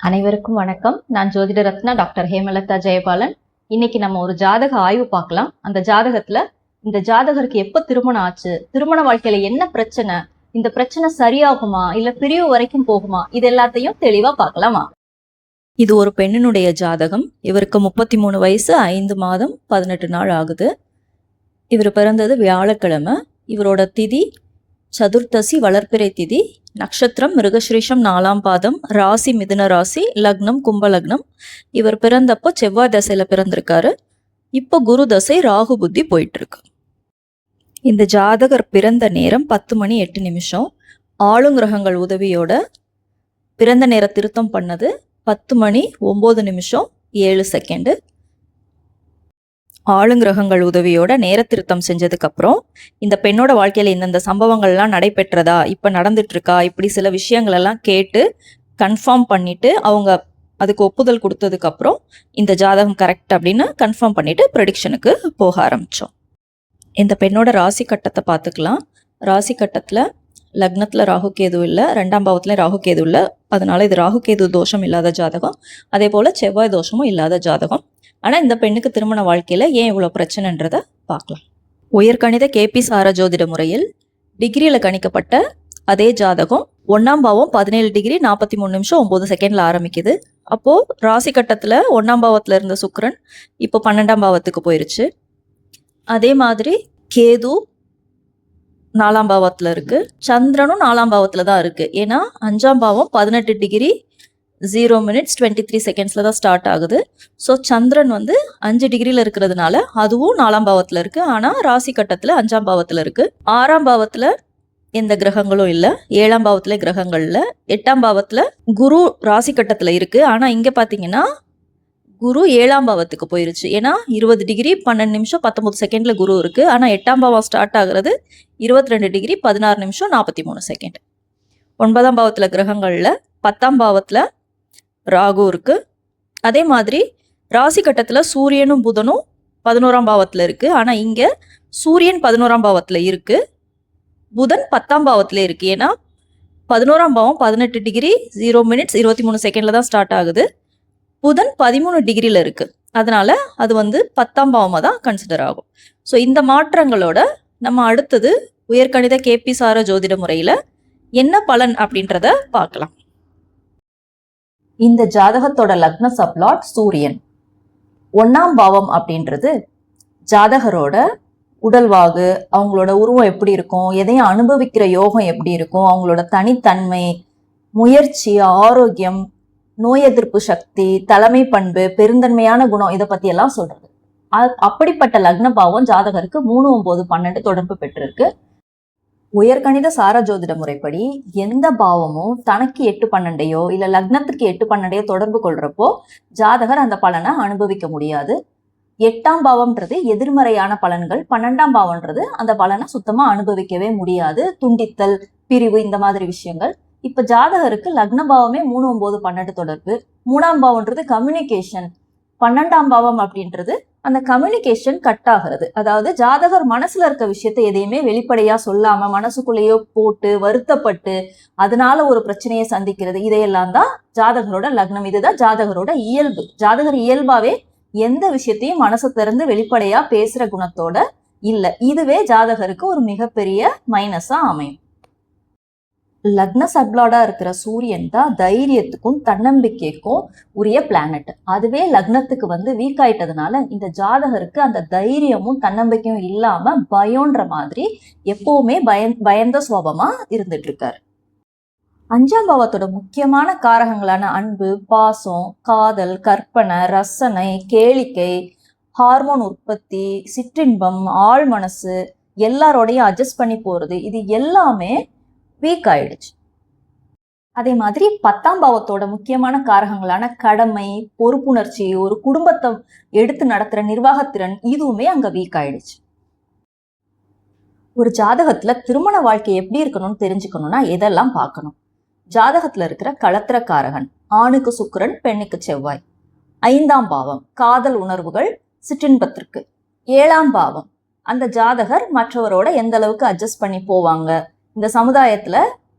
அனைவருக்கும் வணக்கம். நான் ஜோதிட ரத்னா டாக்டர் ஹேமலதா ஜெயபாலன். இன்னைக்கு நம்ம ஒரு ஜாதக ஆய்வு பார்க்கலாம். அந்த ஜாதகத்துல இந்த ஜாதகருக்கு எப்ப திருமணம் ஆச்சு, திருமண வாழ்க்கையில என்ன பிரச்சனை, இந்த பிரச்சனை சரியாகுமா இல்ல பிரிவு வரைக்கும் போகுமா, இது எல்லாத்தையும் தெளிவா பார்க்கலாமா. இது ஒரு பெண்ணினுடைய ஜாதகம். இவருக்கு 33 வயசு 5 மாதம் 18 நாள் ஆகுது. இவர் பிறந்தது வியாழக்கிழமை. இவரோட திதி சதுர்த்தசி வளர்ப்பிறை திதி, நட்சத்திரம் மிருகஸ்ரீஷம் 4ஆம் பாதம், ராசி மிதுன ராசி, லக்னம் கும்ப லக்னம். இவர் பிறந்தப்போ செவ்வாய் தசையில பிறந்திருக்காரு. இப்போ குரு தசை ராகு புத்தி போயிட்டு இருக்கு. இந்த ஜாதகர் பிறந்த நேரம் 10 மணி 8 நிமிஷம். ஆளுங்கிரகங்கள் உதவியோட பிறந்த நேர திருத்தம் பண்ணது 10 மணி 9 நிமிஷம் 7 செகண்டு. ஆளுங்கிரகங்கள் உதவியோட நேர திருத்தம் செஞ்சதுக்கு அப்புறம் இந்த பெண்ணோட வாழ்க்கையில இந்தந்த சம்பவங்கள்லாம் நடைபெற்றதா, இப்ப நடந்துட்டு இருக்கா, இப்படி சில விஷயங்கள் எல்லாம் கேட்டு கன்ஃபார்ம் பண்ணிட்டு அவங்க அதுக்கு ஒப்புதல் கொடுத்ததுக்கு அப்புறம் இந்த ஜாதகம் கரெக்ட் அப்படின்னு கன்ஃபார்ம் பண்ணிட்டு ப்ரெடிக்ஷனுக்கு போக ஆரம்பிச்சோம். இந்த பெண்ணோட ராசி கட்டத்தை பார்த்துக்கலாம். ராசி கட்டத்துல லக்னத்துல ராகுகேது இல்லை, 2ஆம் பாவத்துல ராகுகேது இல்லை. அதனால இது ராகுகேது தோஷம் இல்லாத ஜாதகம். அதே போல செவ்வாய் தோஷமும் இல்லாத ஜாதகம். ஆனால் இந்த பெண்ணுக்கு திருமண வாழ்க்கையில் ஏன் இவ்வளோ பிரச்சனைன்றதை பார்க்கலாம். உயர்கணித கேபி சார ஜோதிட முறையில் டிகிரியில் கணிக்கப்பட்ட அதே ஜாதகம் 1ஆம் பாவம் 17 டிகிரி 43 நிமிஷம் 9 செகண்டில் ஆரம்பிக்குது. அப்போது ராசி கட்டத்தில் 1ஆம் பாவத்தில் இருந்த சுக்கிரன் இப்போ 12ஆம் பாவத்துக்கு போயிருச்சு. அதே மாதிரி கேது 4ஆம் பாவத்தில் இருக்குது. சந்திரனும் 4ஆம் பாவத்தில் தான் இருக்குது. ஏன்னா 5ஆம் பாவம் 18 டிகிரி 0 minutes 23 செகண்ட்ஸில் தான் ஸ்டார்ட் ஆகுது. ஸோ சந்திரன் 5 டிகிரியில் இருக்கிறதுனால அதுவும் 4ஆம் பாவத்தில் இருக்குது. ஆனால் ராசி கட்டத்தில் 5ஆம் பாவத்தில் இருக்குது. 6ஆம் பாவத்தில் எந்த கிரகங்களும் இல்லை. 7ஆம் பாவத்தில் கிரகங்கள் இல்லை. 8ஆம் பாவத்தில் குரு ராசி கட்டத்தில் இருக்குது. ஆனால் இங்கே பார்த்தீங்கன்னா குரு 7ஆம் பாவத்துக்கு போயிருச்சு. ஏன்னா 20 டிகிரி 12 நிமிஷம் 19 செகண்டில் குரு இருக்குது. ஆனால் 8ஆம் பாவம் ஸ்டார்ட் ஆகுறது 22 டிகிரி 16 நிமிஷம் 43 செகண்ட். 9ஆம் பாவத்தில் கிரகங்களில் 10ஆம் பாவத்தில் ராகு இருக்கு. அதே மாதிரி ராசி கட்டத்துல சூரியனும் புதனும் 11ஆம் பாவத்துல இருக்கு. ஆனா இங்க சூரியன் 11ஆம் பாவத்துல இருக்கு, புதன் 10ஆம் பாவத்துல இருக்கு. ஏன்னா 11ஆம் பாவம் 18 டிகிரி 0 minutes 23 செகண்ட்ல தான் ஸ்டார்ட் ஆகுது. புதன் 13 டிகிரில இருக்கு. அதனால அது 10ஆம் பாவமா தான் கன்சிடர் ஆகும். ஸோ இந்த மாற்றங்களோட நம்ம அடுத்தது உயர்கணித கேபி சார ஜோதிட முறையில என்ன பலன் அப்படின்றத பார்க்கலாம். இந்த ஜாதகத்தோட லக்ன சப்ளாட் சூரியன். 1ஆம் பாவம் அப்படின்றது ஜாதகரோட உடல்வாகு, அவங்களோட உருவம் எப்படி இருக்கும், எதையும் அனுபவிக்கிற யோகம் எப்படி இருக்கும், அவங்களோட தனித்தன்மை, முயற்சி, ஆரோக்கியம், நோய் எதிர்ப்பு சக்தி, தலைமை பண்பு, பெருந்தன்மையான குணம், இதை பத்தி எல்லாம் சொல்றது. அப்படிப்பட்ட லக்ன பாவம் ஜாதகருக்கு 3, 9, 12 தொடர்பு பெற்றிருக்கு. உயர்கணித சார ஜோதிட முறைப்படி எந்த பாவமும் தனக்கு 8, 12 இல்ல லக்னத்துக்கு 8, 12 தொடர்பு கொள்றப்போ ஜாதகர் அந்த பலனை அனுபவிக்க முடியாது. 8ஆம் பாவம்ன்றது எதிர்மறையான பலன்கள், 12ஆம் பாவம்ன்றது அந்த பலனை சுத்தமா அனுபவிக்கவே முடியாது. துண்டித்தல், பிரிவு, இந்த மாதிரி விஷயங்கள். இப்ப ஜாதகருக்கு லக்ன பாவமே 3, 9, 12 தொடர்பு. 3ஆம் பாவம்ன்றது கம்யூனிகேஷன், 12ஆம் பாவம் அப்படின்றது அந்த கம்யூனிகேஷன் கட் ஆகிறது. அதாவது ஜாதகர் மனசுல இருக்க விஷயத்தை எதையுமே வெளிப்படையா சொல்லாம மனசுக்குள்ளேயோ போட்டு வருத்தப்பட்டு அதனால ஒரு பிரச்சனையை சந்திக்கிறது, இதையெல்லாம் தான் ஜாதகரோட லக்னம். இதுதான் ஜாதகரோட இயல்பு. ஜாதகர் இயல்பாவே எந்த விஷயத்தையும் மனசை திறந்து வெளிப்படையா பேசுற குணத்தோட இல்ல. இதுவே ஜாதகருக்கு ஒரு மிகப்பெரிய மைனஸா அமையும். லக்ன சப்ளாடா இருக்கிற சூரியன் தான் தைரியத்துக்கும் தன்னம்பிக்கைக்கும் உரிய பிளானட். அதுவே லக்னத்துக்கு வீக் ஆயிட்டதுனால இந்த ஜாதகருக்கு அந்த தைரியமும் தன்னம்பிக்கையும் இல்லாம பயம்ன்ற மாதிரி எப்பவுமே பயந்த சுவாபமா இருந்துட்டு இருக்காரு. 5ஆம் பாவத்தோட முக்கியமான காரகங்களான அன்பு, பாசம், காதல், கற்பனை, ரசனை, கேளிக்கை, ஹார்மோன் உற்பத்தி, சிற்றின்பம், ஆழ் மனசு, எல்லாரோடையும் அட்ஜஸ்ட் பண்ணி போறது, இது எல்லாமே வீக் ஆயிடுச்சு. அதே மாதிரி 10ஆம் பாவத்தோட முக்கியமான காரகங்களான கடமை, பொறுப்புணர்ச்சி, ஒரு குடும்பத்தை எடுத்து நடத்துற நிர்வாகத்திறன், இதுவுமே அங்க வீக் ஆயிடுச்சு. ஒரு ஜாதகத்துல திருமண வாழ்க்கை எப்படி இருக்கணும்னு தெரிஞ்சுக்கணும்னா எதெல்லாம் பார்க்கணும். ஜாதகத்துல இருக்கிற களத்திர காரகன், ஆணுக்கு சுக்கிரன், பெண்ணுக்கு செவ்வாய். 5ஆம் பாவம் காதல் உணர்வுகள், சிற்றின்பத்திற்கு. 7ஆம் பாவம் அந்த ஜாதகர் மற்றவரோட எந்த அளவுக்கு அட்ஜஸ்ட் பண்ணி போவாங்க, இந்த சமுதாயத்துல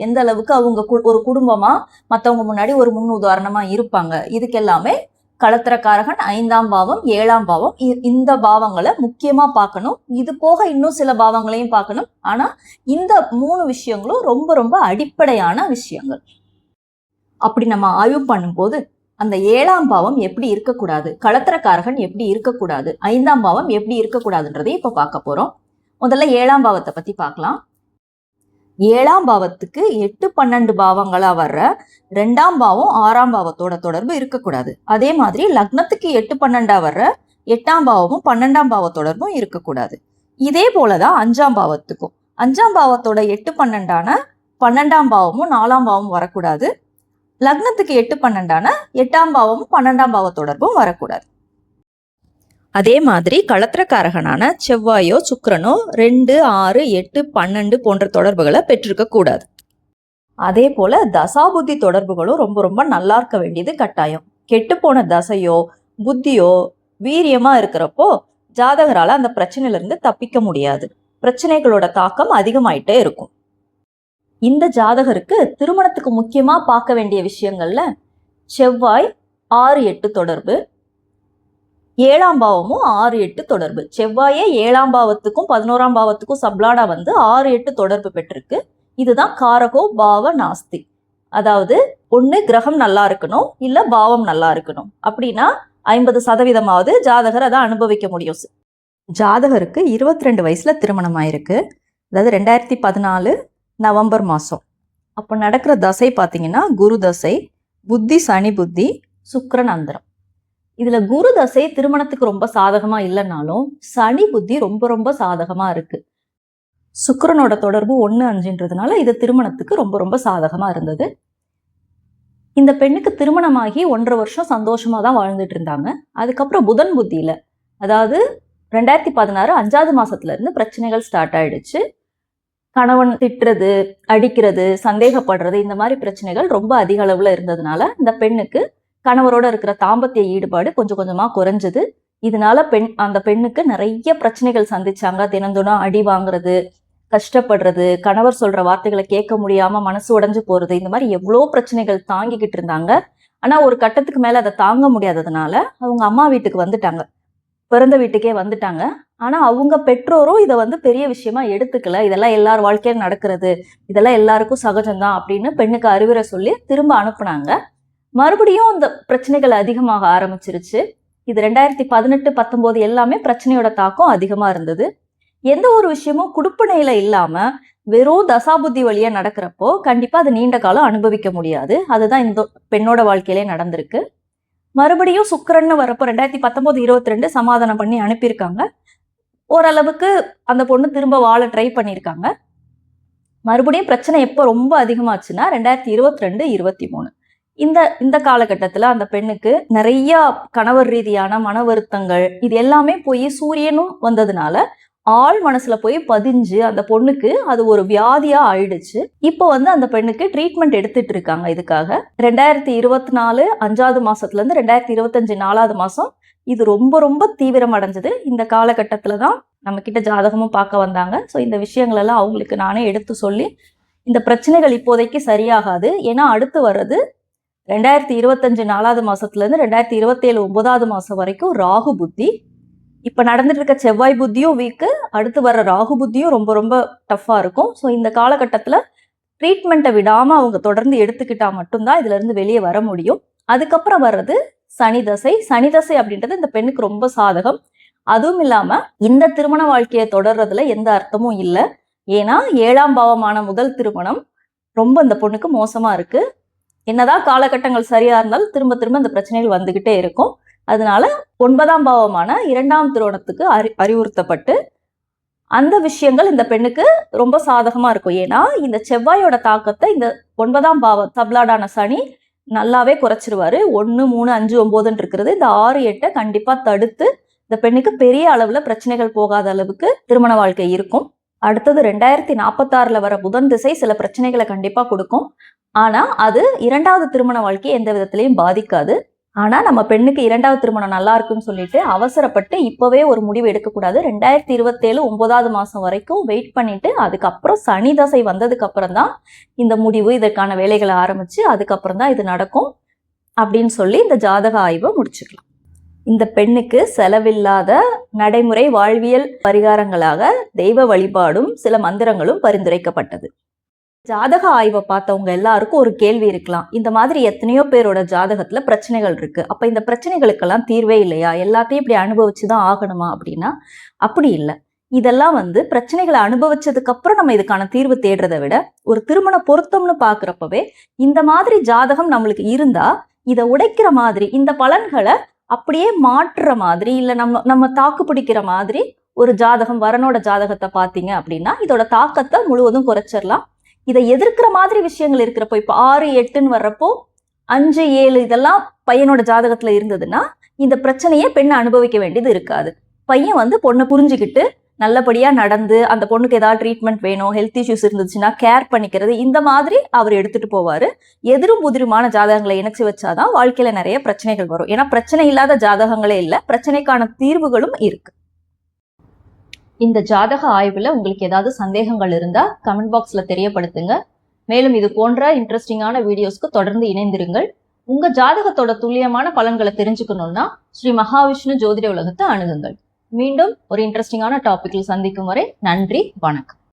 எந்த அளவுக்கு அவங்க ஒரு குடும்பமா மத்தவங்க முன்னாடி ஒரு முன் உதாரணமா இருப்பாங்க. இதுக்கு எல்லாமே களத்திரக்காரகன் 5ஆம் பாவம் 7ஆம் பாவம் இந்த பாவங்களை முக்கியமா பார்க்கணும். இது போக இன்னும் சில பாவங்களையும் பார்க்கணும். ஆனா இந்த 3 விஷயங்களும் ரொம்ப ரொம்ப அடிப்படையான விஷயங்கள். அப்படி நம்ம ஆய்வு பண்ணும்போது அந்த 7ஆம் பாவம் எப்படி இருக்கக்கூடாது, களத்திரக்காரகன் எப்படி இருக்கக்கூடாது, 5ஆம் பாவம் எப்படி இருக்கக்கூடாதுன்றதை இப்ப பார்க்க போறோம். முதல்ல 7ஆம் பாவத்தை பத்தி பார்க்கலாம். 7ஆம் பாவத்துக்கு 8, 12 பாவங்களா வர்ற 2ஆம் பாவம் 6ஆம் பாவத்தோட தொடர்பு இருக்கக்கூடாது. அதே மாதிரி லக்னத்துக்கு 8, 12 வர்ற 8ஆம் பாவமும் 12ஆம் பாவ தொடர்பும் இருக்கக்கூடாது. இதே போலதான் 5ஆம் பாவத்துக்கும் 5ஆம் பாவத்தோட 8, 12 12ஆம் பாவமும் 4ஆம் பாவமும் வரக்கூடாது. லக்னத்துக்கு 8, 12 8ஆம் பாவமும் 12ஆம் பாவ தொடர்பும் வரக்கூடாது. அதே மாதிரி களத்திரக்காரகனான செவ்வாயோ சுக்கிரனோ 2, 6, 8, 12 போன்ற தொடர்புகளை பெற்றிருக்க கூடாது. அதே போல தசாபுத்தி தொடர்புகளும் ரொம்ப ரொம்ப நல்லா இருக்க வேண்டியது கட்டாயம். கெட்டுப்போன தசையோ புத்தியோ வீரியமா இருக்கிறப்போ ஜாதகரால அந்த பிரச்சனையில இருந்து தப்பிக்க முடியாது. பிரச்சனைகளோட தாக்கம் அதிகமாயிட்டே இருக்கும். இந்த ஜாதகருக்கு திருமணத்துக்கு முக்கியமா பார்க்க வேண்டிய விஷயங்கள்ல செவ்வாய் 6, 8 தொடர்பு, 7ஆம் பாவமும் 6, 8 தொடர்பு. செவ்வாயே 7ஆம் பாவத்துக்கும் 11ஆம் பாவத்துக்கும் சப்ளாடா வந்து 6, 8 தொடர்பு பெற்றிருக்கு. இதுதான் காரகோ பாவ நாஸ்தி. அதாவது ஒண்ணு கிரகம் நல்லா இருக்கணும், இல்ல பாவம் நல்லா இருக்கணும். அப்படின்னா 50% ஜாதகர் அதை அனுபவிக்க முடியும். ஜாதகருக்கு 22 வயசுல திருமணம் ஆயிருக்கு. அதாவது 2014 நவம்பர் மாசம். அப்ப நடக்கிற தசை பாத்தீங்கன்னா குரு தசை, புத்தி சனி புத்தி, சுக்கிரன் அந்தரம். இதுல குரு தசை திருமணத்துக்கு ரொம்ப சாதகமா இல்லைன்னாலும் சனி புத்தி ரொம்ப ரொம்ப சாதகமா இருக்கு. சுக்கிரனோட தொடர்பு 1, 5ன்றதுனால இது திருமணத்துக்கு ரொம்ப ரொம்ப சாதகமா இருந்தது. இந்த பெண்ணுக்கு திருமணமாகி 1.5 வருஷம் சந்தோஷமா தான் வாழ்ந்துட்டு இருந்தாங்க. அதுக்கப்புறம் புதன் புத்தியில, அதாவது 2016 5ஆவது மாசத்துல இருந்து பிரச்சனைகள் ஸ்டார்ட் ஆயிடுச்சு. கணவன் திட்டுறது, அடிக்கிறது, சந்தேகப்படுறது, இந்த மாதிரி பிரச்சனைகள் ரொம்ப அதிக அளவுல இருந்ததுனால இந்த பெண்ணுக்கு கணவரோட இருக்கிற தாம்பத்திய ஈடுபாடு கொஞ்சம் கொஞ்சமா குறைஞ்சது. இதனால அந்த பெண்ணுக்கு நிறைய பிரச்சனைகள் சந்திச்சாங்க. தினந்தோறும் அடி வாங்குறது, கஷ்டப்படுறது, கணவர் சொல்ற வார்த்தைகளை கேட்க முடியாம மனசு உடைஞ்சு போறது, இந்த மாதிரி எவ்வளோ பிரச்சனைகள் தாங்கிக்கிட்டு இருந்தாங்க. ஆனா ஒரு கட்டத்துக்கு மேல அதை தாங்க முடியாததுனால அவங்க அம்மா வீட்டுக்கு வந்துட்டாங்க, பிறந்த வீட்டுக்கே வந்துட்டாங்க. ஆனா அவங்க பெற்றோரும் இதை வந்து பெரிய விஷயமா எடுத்துக்கல. இதெல்லாம் எல்லார் வாழ்க்கையில நடக்கிறது, இதெல்லாம் எல்லாருக்கும் சகஜம்தான் அப்படின்னு பெண்ணுக்கு அறிவுரை சொல்லி திரும்ப அனுப்புனாங்க. மறுபடியும் இந்த பிரச்சனைகள் அதிகமாக ஆரம்பிச்சிருச்சு. இது 2018, 19 எல்லாமே பிரச்சனையோட தாக்கம் அதிகமா இருந்தது. எந்த ஒரு விஷயமும் குடுப்பனையில இல்லாம வெறும் தசாபுத்தி வழியா நடக்கிறப்போ கண்டிப்பா அது நீண்ட காலம் அனுபவிக்க முடியாது. அதுதான் இந்த பெண்ணோட வாழ்க்கையிலே நடந்திருக்கு. மறுபடியும் சுக்கிரன்னு வரப்போ 2019, 22 சமாதானம் பண்ணி அனுப்பியிருக்காங்க. ஓரளவுக்கு அந்த பொண்ணு திரும்ப வாழ ட்ரை பண்ணியிருக்காங்க. மறுபடியும் பிரச்சனை எப்போ ரொம்ப அதிகமாச்சுன்னா 2022, 23 இந்த காலகட்டத்துல அந்த பெண்ணுக்கு நிறைய கணவர் ரீதியான மன வருத்தங்கள், இது எல்லாமே போய் சூரியனும் வந்ததுனால ஆள் மனசுல போய் பதிஞ்சு அந்த பொண்ணுக்கு அது ஒரு வியாதியா ஆயிடுச்சு. இப்போ வந்து அந்த பெண்ணுக்கு ட்ரீட்மெண்ட் எடுத்துட்டு இருக்காங்க. இதுக்காக 2024 5ஆவது மாசத்துல இருந்து 2025 4ஆவது மாசம் இது ரொம்ப ரொம்ப தீவிரம் அடைஞ்சது. இந்த காலகட்டத்துலதான் நம்ம கிட்ட ஜாதகமும் பார்க்க வந்தாங்க. ஸோ இந்த விஷயங்கள் எல்லாம் அவங்களுக்கு நானே எடுத்து சொல்லி இந்த பிரச்சனைகள் இப்போதைக்கு சரியாகாது. ஏன்னா அடுத்து வர்றது 2025 4ஆவது மாசத்துல இருந்து 2027 9ஆவது மாசம் வரைக்கும் ராகு புத்தி. இப்ப நடந்துட்டு இருக்க செவ்வாய் புத்தியும் வீக்கு, அடுத்து வர்ற ராகு புத்தியும் ரொம்ப ரொம்ப டஃப்பா இருக்கும். ஸோ இந்த காலகட்டத்துல ட்ரீட்மெண்ட்டை விடாம அவங்க தொடர்ந்து எடுத்துக்கிட்டா மட்டும்தான் இதுல இருந்து வெளியே வர முடியும். அதுக்கப்புறம் வர்றது சனி தசை. சனி தசை அப்படின்றது இந்த பெண்ணுக்கு ரொம்ப சாதகம். அதுவும் இல்லாம இந்த திருமண வாழ்க்கையை தொடர்றதுல எந்த அர்த்தமும் இல்லை. ஏன்னா 7ஆம் பாவமான முதல் திருமணம் ரொம்ப இந்த பொண்ணுக்கு மோசமா இருக்கு. என்னதான் காலகட்டங்கள் சரியா இருந்தாலும் திரும்ப திரும்ப இந்த பிரச்சனைகள் வந்துகிட்டே இருக்கும். அதனால 9ஆம் பாவமான 2ஆம் திருமணத்துக்கு அறிவுறுத்தப்பட்டு அந்த விஷயங்கள் இந்த பெண்ணுக்கு ரொம்ப சாதகமா இருக்கும். ஏன்னா இந்த செவ்வாயோட தாக்கத்தை இந்த 9ஆம் பாவ சப்ளாடான சனி நல்லாவே குறைச்சிருவாரு. 1, 3, 5, 9 இருக்கிறது இந்த 6, 8 கண்டிப்பா தடுத்து இந்த பெண்ணுக்கு பெரிய அளவுல பிரச்சனைகள் போகாத அளவுக்கு திருமண வாழ்க்கை இருக்கும். அடுத்தது 2046 வர புதன் திசை சில பிரச்சனைகளை கண்டிப்பா கொடுக்கும். ஆனா அது 2ஆவது திருமண வாழ்க்கையை எந்த விதத்திலையும் பாதிக்காது. ஆனா நம்ம பெண்ணுக்கு 2வது திருமணம் நல்லா இருக்குன்னு சொல்லிட்டு அவசரப்பட்டு இப்பவே ஒரு முடிவு எடுக்கக்கூடாது. 2027 9வது மாசம் வரைக்கும் வெயிட் பண்ணிட்டு அதுக்கப்புறம் சனி தசை வந்ததுக்கு அப்புறம் தான் இந்த முடிவு, இதற்கான வேலைகளை ஆரம்பிச்சு அதுக்கப்புறம் தான் இது நடக்கும் அப்படின்னு சொல்லி இந்த ஜாதக ஆய்வை முடிச்சுக்கலாம். இந்த பெண்ணுக்கு செலவில்லாத நடைமுறை வாழ்வியல் பரிகாரங்களாக தெய்வ வழிபாடும் சில மந்திரங்களும் பரிந்துரைக்கப்பட்டது. ஜாதக ஆய்வை பார்த்தவங்க எல்லாருக்கும் ஒரு கேள்வி இருக்கலாம். இந்த மாதிரி எத்தனையோ பேரோட ஜாதகத்துல பிரச்சனைகள் இருக்கு. அப்ப இந்த பிரச்சனைகளுக்கெல்லாம் தீர்வே இல்லையா? எல்லாத்தையும் இப்படி அனுபவிச்சுதான் ஆகணுமா அப்படின்னா அப்படி இல்லை. இதெல்லாம் பிரச்சனைகளை அனுபவிச்சதுக்கு அப்புறம் நம்ம இதுக்கான தீர்வு தேடுறதை விட ஒரு திருமண பொருத்தம்னு பாக்குறப்பவே இந்த மாதிரி ஜாதகம் நம்மளுக்கு இருந்தா இதை உடைக்கிற மாதிரி, இந்த பலன்களை அப்படியே மாற்றுற மாதிரி, இல்ல நம்ம தாக்கு பிடிக்கிற மாதிரி ஒரு ஜாதகம், வரனோட ஜாதகத்தை பார்த்தீங்க அப்படின்னா இதோட தாக்கத்தை முழுவதும் குறைச்சிடலாம். இதை எதிர்க்கிற மாதிரி விஷயங்கள் இருக்கிறப்போ, இப்போ 6, 8ன்னு வர்றப்போ 5, 7 இதெல்லாம் பையனோட ஜாதகத்துல இருந்ததுன்னா இந்த பிரச்சனையை பெண்ணை அனுபவிக்க வேண்டியது இருக்காது. பையன் பொண்ணை புரிஞ்சுக்கிட்டு நல்லபடியா நடந்து, அந்த பொண்ணுக்கு ஏதாவது ட்ரீட்மெண்ட் வேணும், ஹெல்த் இஷ்யூஸ் இருந்துச்சுன்னா கேர் பண்ணிக்கிறது, இந்த மாதிரி அவர் எடுத்துட்டு போவாரு. எதிரும் புதிருமான ஜாதகங்களை இணைச்சு வச்சாதான் வாழ்க்கையில நிறைய பிரச்சனைகள் வரும். ஏன்னா பிரச்சனை இல்லாத ஜாதகங்களே இல்லை, பிரச்சனைக்கான தீர்வுகளும் இருக்கு. இந்த ஜாதக ஆய்வுல உங்களுக்கு ஏதாவது சந்தேகங்கள் இருந்தா கமெண்ட் பாக்ஸ்ல தெரியப்படுத்துங்க. மேலும் இது போன்ற இன்ட்ரெஸ்டிங்கான வீடியோஸ்க்கு தொடர்ந்து இணைந்திருங்கள். உங்க ஜாதகத்தோட துல்லியமான பலன்களை தெரிஞ்சுக்கணும்னா ஸ்ரீ மகாவிஷ்ணு ஜோதிட உலகத்தை அணுகுங்கள். மீண்டும் ஒரு இன்ட்ரெஸ்டிங்கான டாபிக்கில் சந்திக்கும் வரை நன்றி, வணக்கம்.